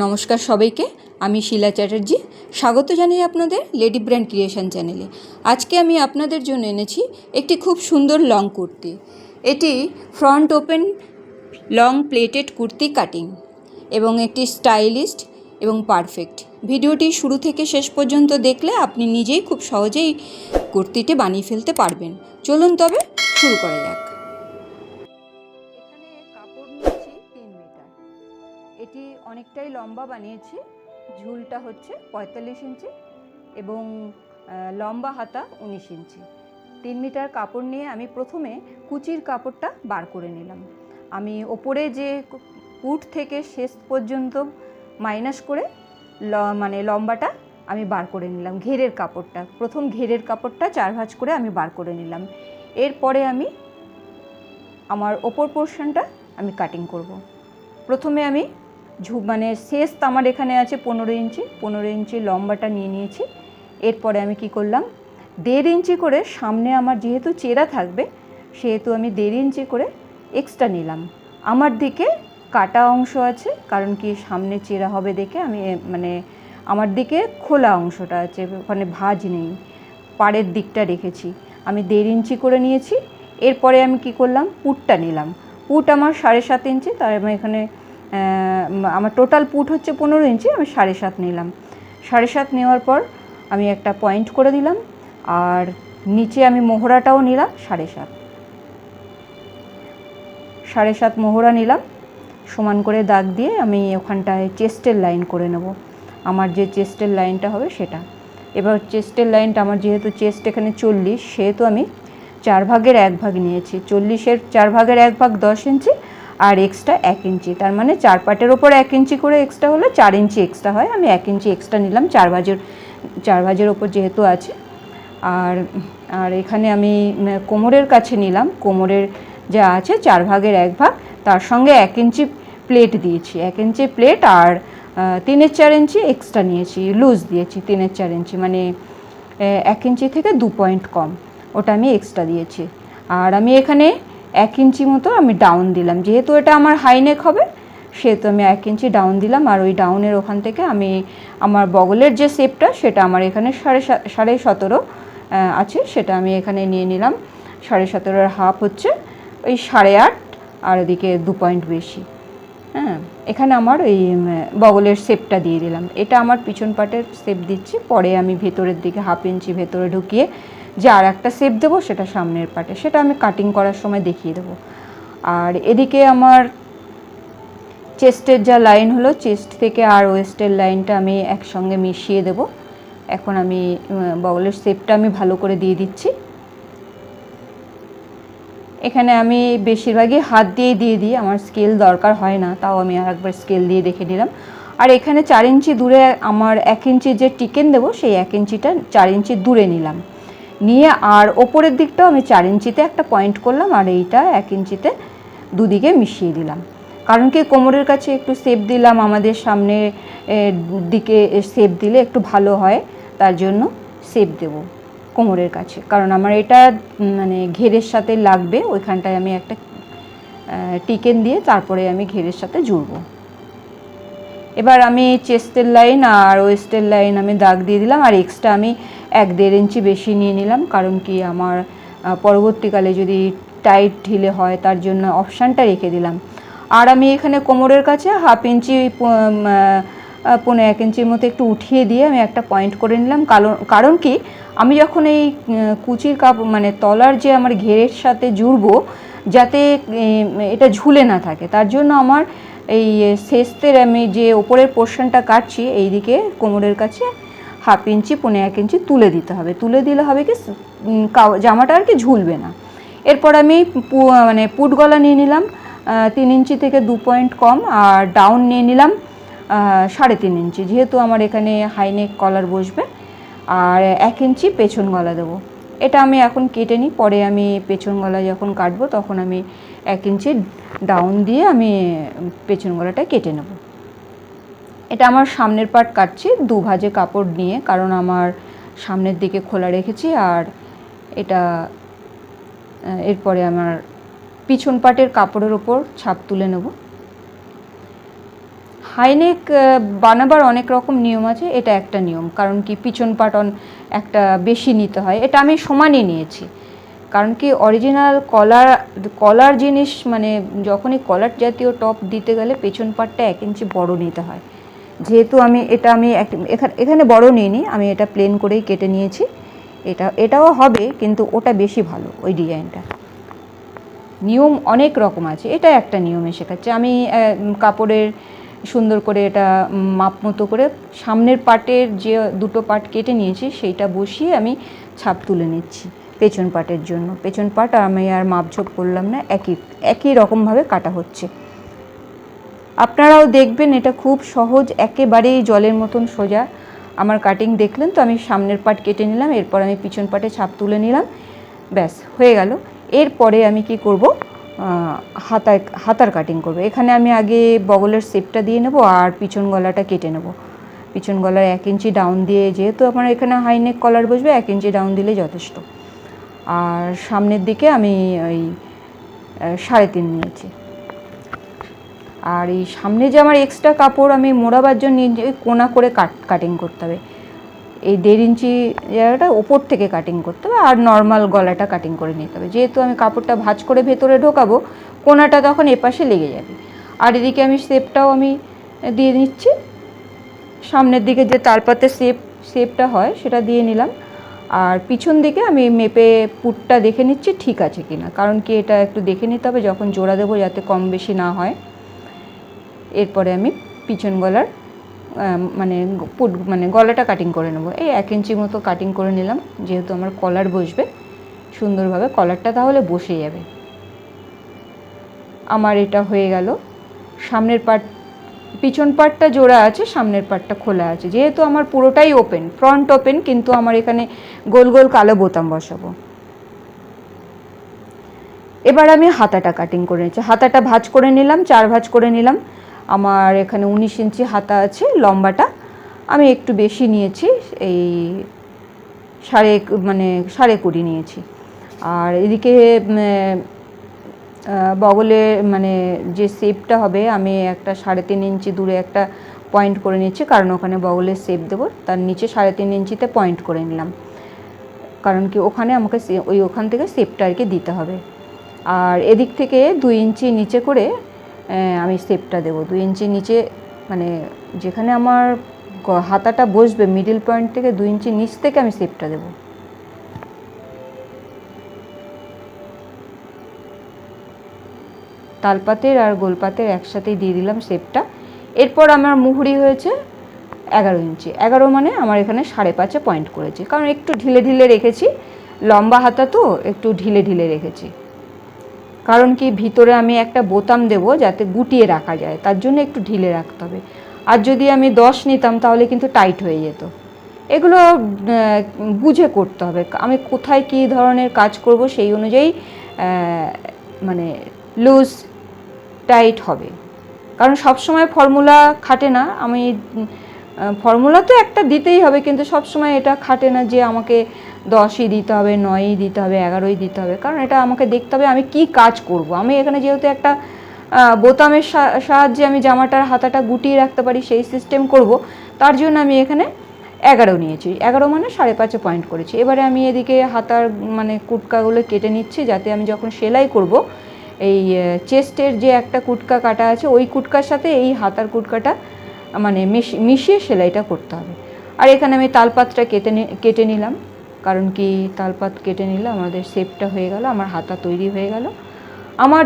নমস্কার সবাইকে, আমি শিলা চ্যাটার্জি। স্বাগত জানাই আপনাদের লেডি ব্র্যান্ড ক্রিয়েশন চ্যানেলে। আজকে আমি আপনাদের জন্য এনেছি একটি খুব সুন্দর লং কুর্তি। এটি front open long plated kurti cutting এবং একটি স্টাইলিস্ট এবং পারফেক্ট। ভিডিওটি শুরু থেকে শেষ পর্যন্ত দেখলে আপনি নিজেই খুব সহজেই কুর্তিটি বানিয়ে ফেলতে পারবেন। চলুন তবে শুরু করা যাক। এখানে কাপড় নিয়েছি 3 মিটার। এটি অনেকটাই লম্বা বানিয়েছি। ঝুলটা হচ্ছে 45 ইঞ্চি এবং লম্বা হাতা 19 ইঞ্চি। 3 মিটার কাপড় নিয়ে আমি প্রথমে কুচির কাপড়টা বার করে নিলাম। আমি ওপরে যে পুট থেকে শেষ পর্যন্ত মাইনাস করে লম্বাটা আমি বার করে নিলাম। ঘেরের কাপড়টা প্রথম ঘেরের কাপড়টা 4 ভাঁজ করে আমি বার করে নিলাম। এরপরে আমি আমার ওপর পোর্শনটা আমি কাটিং করব। প্রথমে আমি শেষ আমার এখানে আছে 15 ইঞ্চি লম্বাটা নিয়ে নিয়েছি। এরপরে আমি কি করলাম, 1.5 ইঞ্চি করে সামনে আমার যেহেতু চেরা থাকবে সেহেতু আমি 1.5 ইঞ্চি করে এক্সট্রা নিলাম। আমার দিকে কাটা অংশ আছে, কারণ কি সামনে চেরা হবে দেখে আমি আমার দিকে খোলা অংশটা আছে, ওখানে ভাঁজ নেই, পাড়ের দিকটা রেখেছি। আমি 1.5 ইঞ্চি করে নিয়েছি। এরপরে আমি কি করলাম, পুটটা নিলাম। পুট আমার 7.5 ইঞ্চি, তার আমি এখানে আমার টোটাল পুট হচ্ছে 15 ইঞ্চি, আমি 7.5 নিলাম। 7.5 নেওয়ার পর আমি একটা পয়েন্ট করে দিলাম, আর নিচে আমি মোহরাটাও নিলাম 7.5 মোহরা নিলাম। সমান করে দাগ দিয়ে আমি ওখানটায় চেস্টের লাইন করে নেব। আমার যে চেস্টের লাইনটা হবে সেটা। এবার চেস্টের লাইনটা আমার যেহেতু চেস্ট এখানে 40, সেহেতু আমি 4 ভাগের 1 ভাগ নিয়েছি। 40-এর 4 ভাগের 1 ভাগ 10 ইঞ্চি, আর এক্সট্রা 1 ইঞ্চি, তার মানে 4 পাটের ওপর 1 ইঞ্চি করে এক্সট্রা হলে 4 ইঞ্চি এক্সট্রা হয়। আমি 1 ইঞ্চি এক্সট্রা নিলাম 4 ভাঁজের ওপর যেহেতু আছে। আর এখানে আমি কোমরের কাছে নিলাম, কোমরের যা আছে 4 ভাগের 1 ভাগ, তার সঙ্গে 1 ইঞ্চি প্লেট দিয়েছি। 1 ইঞ্চি প্লেট আর 3/4 ইঞ্চি এক্সট্রা নিয়েছি, লুজ দিয়েছি 3/4 ইঞ্চি, মানে 1 ইঞ্চি থেকে 2 পয়েন্ট কম, ওটা আমি এক্সট্রা দিয়েছি। আর আমি এখানে 1 ইঞ্চি মতো আমি ডাউন দিলাম, যেহেতু এটা আমার হাইনেক হবে সেহেতু আমি 1 ইঞ্চি ডাউন দিলাম। আর ওই ডাউনের ওখান থেকে আমি আমার বগলের যে শেপটা সেটা আমার এখানে 17.5 আছে, সেটা আমি এখানে নিয়ে নিলাম। 17.5-এর হাফ হচ্ছে ওই 8.5, আর ওদিকে 2 পয়েন্ট বেশি। হ্যাঁ, এখানে আমার ওই বগলের শেপটা দিয়ে দিলাম। এটা আমার পিছন পাটের শেপ দিচ্ছি। পরে আমি ভেতরের দিকে 1/2 ইঞ্চি ভেতরে ঢুকিয়ে যে আর একটা শেপ দেবো সেটা সামনের পাটে, সেটা আমি কাটিং করার সময় দেখিয়ে দেবো। আর এদিকে আমার চেস্টের যা লাইন হলো, চেস্ট থেকে আর ওয়েস্টের লাইনটা আমি একসঙ্গে মিশিয়ে দেব। এখন আমি বগলের শেপটা আমি ভালো করে দিয়ে দিচ্ছি। এখানে আমি বেশিরভাগই হাত দিয়ে দিই, আমার স্কেল দরকার হয় না, তাও আমি আর একবার স্কেল দিয়ে দেখে নিলাম। আর এখানে 4 ইঞ্চি দূরে আমার 1 ইঞ্চি যে টিকেন দেবো সেই 1 ইঞ্চিটা 4 ইঞ্চি দূরে নিলাম, নিয়ে আর ওপরের দিকটাও আমি 4 ইঞ্চিতে একটা পয়েন্ট করলাম, আর এইটা 1 ইঞ্চিতে দুদিকে মিশিয়ে দিলাম। কারণ কি কোমরের কাছে একটু শেপ দিলাম, আমাদের সামনে দিকে শেপ দিলে একটু ভালো হয়, তার জন্য শেপ দেব কোমরের কাছে, কারণ আমার এটা ঘেরের সাথে লাগবে। ওইখানটায় আমি একটা টিকেন দিয়ে তারপরে আমি ঘেরের সাথে জুড়বো। এবার আমি চেস্টের লাইন আর ওয়েস্টের লাইন আমি দাগ দিয়ে দিলাম, আর এক্সট্রা আমি 1-1.5 ইঞ্চি বেশি নিয়ে নিলাম, কারণ কি আমার পরবর্তীকালে যদি টাইট ঢিলে হয় তার জন্য অপশানটা রেখে দিলাম। আর আমি এখানে কোমরের কাছে 1/2 ইঞ্চি 1.5 ইঞ্চির মতো একটু উঠিয়ে দিয়ে আমি একটা পয়েন্ট করে নিলাম। কারণ কি আমি যখন এই কুচির কাপড় তলার যে আমার ঘেরের সাথে জুড়বো, যাতে এটা ঝুলে না থাকে, তার জন্য আমার এই শেষের আমি যে ওপরের পোর্শনটা কাটছি এই দিকে কোমরের কাছে 1/2 ইঞ্চি 1.5 ইঞ্চি তুলে দিতে হবে। তুলে দিলে হবে কি জামাটা আর কি ঝুলবে না। এরপর আমি পুট গলা নিয়ে নিলাম 3 ইঞ্চি থেকে 2 পয়েন্ট কম, আর ডাউন নিয়ে নিলাম 3.5 ইঞ্চি, যেহেতু আমার এখানে হাইনেক কলার বসবে। আর 1 ইঞ্চি পেছন গলা দেবো। এটা আমি এখন কেটে নিই, পরে আমি পেছন গলা যখন কাটবো তখন আমি 1 ইঞ্চি ডাউন দিয়ে আমি পেছন গলাটা কেটে নেব। এটা আমার সামনের পার্ট কাটছি 2 ভাঁজে কাপড় নিয়ে, কারণ আমার সামনের দিকে খোলা রেখেছি। আর এটা এরপরে আমার পিছন পাটের কাপড়ের ওপর ছাপ তুলে নেব। হাইনেক বানাবার অনেক রকম নিয়ম আছে, এটা একটা নিয়ম। কারণ কি পিছন পাট একটা বেশি নিতে হয়, এটা আমি সমানই নিয়েছি। কারণ কি অরিজিনাল কলার জিনিস মানে যখনই কলার জাতীয় টপ দিতে গেলে পেছন পাটটা 1 ইঞ্চি বড় নিতে হয়। যেহেতু আমি এখানে বড় নিইনি, আমি এটা প্লেন করেই কেটে নিয়েছি। এটাও হবে, কিন্তু ওটা বেশি ভালো ওই ডিজাইনটা। নিয়ম অনেক রকম আছে, এটা একটা নিয়মে শেখাচ্ছে। আমি কাপড়ের সুন্দর করে এটা মাপ মতো করে সামনের পাটের যে 2টো পাট কেটে নিয়েছি সেইটা বসিয়ে আমি ছাপ তুলে নিচ্ছি পেছন পাটের জন্য। পেছন পাট আমি আর মাপঝোপ করলাম না, একই রকমভাবে কাটা হচ্ছে। আপনারাও দেখবেন, এটা খুব সহজ, একেবারেই জলের মতন সোজা। আমার কাটিং দেখলেন তো, আমি সামনের পাট কেটে নিলাম, এরপর আমি পিছন পাটে ছাপ তুলে নিলাম, ব্যাস হয়ে গেল। এরপরে আমি কি করব, হাতার কাটিং করব। এখানে আমি আগে বগলের শেপটা দিয়ে নেব আর পিছন গলাটা কেটে নেব। পিছন গলার 1 ইঞ্চি ডাউন দিয়ে, যেহেতু আমার এখানে হাইনেক কলার বসবে, 1 ইঞ্চি ডাউন দিলে যথেষ্ট। আর সামনের দিকে আমি ওই 3.5 নিয়েছি। আর এই সামনে যে আমার এক্সট্রা কাপড় আমি মোড়াবার জন্য কোনা করে কাটিং করতে হবে। এই 1.5 ইঞ্চি জায়গাটা ওপর থেকে কাটিং করতে হবে, আর নর্মাল গলাটা কাটিং করে নিতে হবে। যেহেতু আমি কাপড়টা ভাঁজ করে ভেতরে ঢোকাবো, কোনাটা তখন এপাশে লেগে যাবে। আর এদিকে আমি শেপটাও আমি দিয়ে নিচ্ছি। সামনের দিকে যে তালপাতের শেপটা হয় সেটা দিয়ে নিলাম। আর পিছন দিকে আমি মেপে পুটটা দেখে নিচ্ছি ঠিক আছে কিনা, কারণ কি এটা একটু দেখে নিতে হবে যখন জোড়া দেবো, যাতে কম বেশি না হয়। এরপরে আমি পিছন গলার গলাটা কাটিং করে নেব। এই 1 ইঞ্চি মতো কাটিং করে নিলাম, যেহেতু আমার কলার বসবে সুন্দরভাবে, কলারটা তাহলে বসে যাবে। আমার এটা হয়ে গেল। সামনের পিছন পাটটা জোড়া আছে, সামনের পাটটা খোলা আছে। যেহেতু আমার পুরোটাই ওপেন, ফ্রন্ট ওপেন, কিন্তু আমার এখানে গোল গোল কালো বোতাম বসাবো। এবার আমি হাতাটা কাটিং করে নিচ্ছি। হাতাটা ভাঁজ করে নিলাম, 4 ভাঁজ করে নিলাম। আমার এখানে 19 ইঞ্চি হাতা আছে, লম্বাটা আমি একটু বেশি নিয়েছি, এই 20.5 নিয়েছি। আর এদিকে বগলে যে শেপটা হবে, আমি একটা 3.5 ইঞ্চি দূরে একটা পয়েন্ট করে নিচ্ছি, কারণ ওখানে বগলের শেপ দেবো। তার নিচে 3.5 ইঞ্চিতে পয়েন্ট করে নিলাম, কারণ কি ওখানে আমাকে ওখান থেকে শেপটা আর কি দিতে হবে। আর এদিক থেকে 2 ইঞ্চি নিচে করে আমি শেপটা দেবো। 2 ইঞ্চি নিচে, যেখানে আমার হাতাটা বসবে মিডল পয়েন্ট থেকে 2 ইঞ্চি নিচ থেকে আমি শেপটা দেবো। তালপাতের আর গোলপাতের একসাথেই দিয়ে দিলাম শেপটা। এরপর আমার মুহুরি হয়েছে 11 ইঞ্চি। 11 মানে আমার এখানে 5.5 পয়েন্ট করেছি, কারণ একটু ঢিলে ঢিলে রেখেছি, লম্বা হাতা তো একটু ঢিলে ঢিলে রেখেছি। কারণ কি ভিতরে আমি একটা বোতাম দেব যাতে গুটিয়ে রাখা যায়, তার জন্য একটু ঢিলে রাখতে হবে। আর যদি আমি 10 নিতাম তাহলে কিন্তু টাইট হয়ে যেত। এগুলো বুঝে করতে হবে, আমি কোথায় কী ধরনের কাজ করব সেই অনুযায়ী লুজ টাইট হবে। কারণ সবসময় ফর্মুলা খাটে না। আমি ফর্মুলা তো একটা দিতেই হবে, কিন্তু সবসময় এটা খাটে না যে আমাকে 10ই দিতে হবে, 9ই দিতে হবে, 11ই দিতে হবে। কারণ এটা আমাকে দেখতে হবে আমি কি কাজ করব। আমি এখানে যেহেতু একটা বোতামের সাহায্যে আমি জামাটার হাতাটা গুটিয়ে রাখতে পারি, সেই সিস্টেম করব, তার জন্য আমি এখানে 11 নিয়েছি। 11 মানে 5.5 পয়েন্ট করেছি। এবারে আমি এদিকে হাতার কুটকাগুলো কেটে নিচ্ছি, যাতে আমি যখন সেলাই করব, এই চেস্টের যে একটা কুটকা কাটা আছে, ওই কুটকার সাথে এই হাতার কুটকাটা মিশিয়ে সেলাইটা করতে হবে। আর এখানে আমি তালপাতটা কেটে নিলাম, কারণ কি তালপাত কেটে নিলে আমাদের শেপটা হয়ে গেল, আমার হাতা তৈরি হয়ে গেল। আমার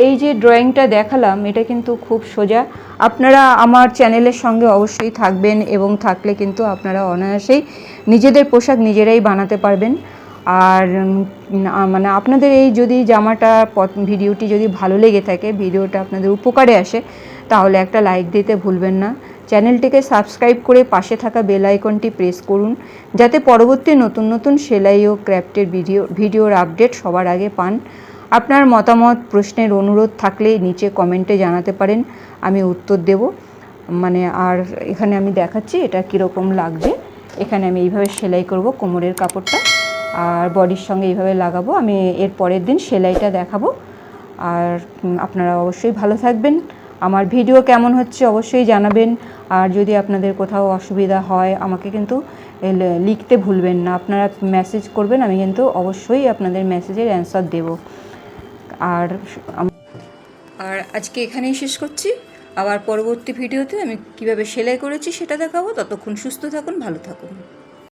এই যে ড্রয়িংটা দেখালাম, এটা কিন্তু খুব সোজা। আপনারা আমার চ্যানেলের সঙ্গে অবশ্যই থাকবেন, এবং থাকলে কিন্তু আপনারা অনায়াসেই নিজেদের পোশাক নিজেরাই বানাতে পারবেন। আর আপনাদের এই যদি ভিডিওটি যদি ভালো লেগে থাকে, ভিডিওটা আপনাদের উপকারে আসে, তাহলে একটা লাইক দিতে ভুলবেন না। চ্যানেলটিকে সাবস্ক্রাইব করে পাশে থাকা বেল আইকনটি প্রেস করুন, যাতে পরবর্তী নতুন নতুন সেলাই ও ক্রাফটের ভিডিওর আপডেট সবার আগে পান। আপনার মতামত, প্রশ্নের অনুরোধ থাকলে নিচে কমেন্টে জানাতে পারেন, আমি উত্তর দেব। আর এখানে আমি দেখাচ্ছি এটা কীরকম লাগবে। এখানে আমি এইভাবে সেলাই করব কোমরের কাপড়টা, আর বডির সঙ্গে এইভাবে লাগাবো। আমি এর পরের দিন সেলাইটা দেখাবো। আর আপনারা অবশ্যই ভালো থাকবেন। আমার ভিডিও কেমন হচ্ছে অবশ্যই জানাবেন। আর যদি আপনাদের কোথাও অসুবিধা হয় আমাকে কিন্তু লিখতে ভুলবেন না, আপনারা মেসেজ করবেন, আমি কিন্তু অবশ্যই আপনাদের মেসেজের অ্যান্সার দেব। আর আজকে এখানেই শেষ করছি। আবার পরবর্তী ভিডিওতে আমি কিভাবে সেলাই করেছি সেটা দেখাবো। ততক্ষণ সুস্থ থাকুন, ভালো থাকুন।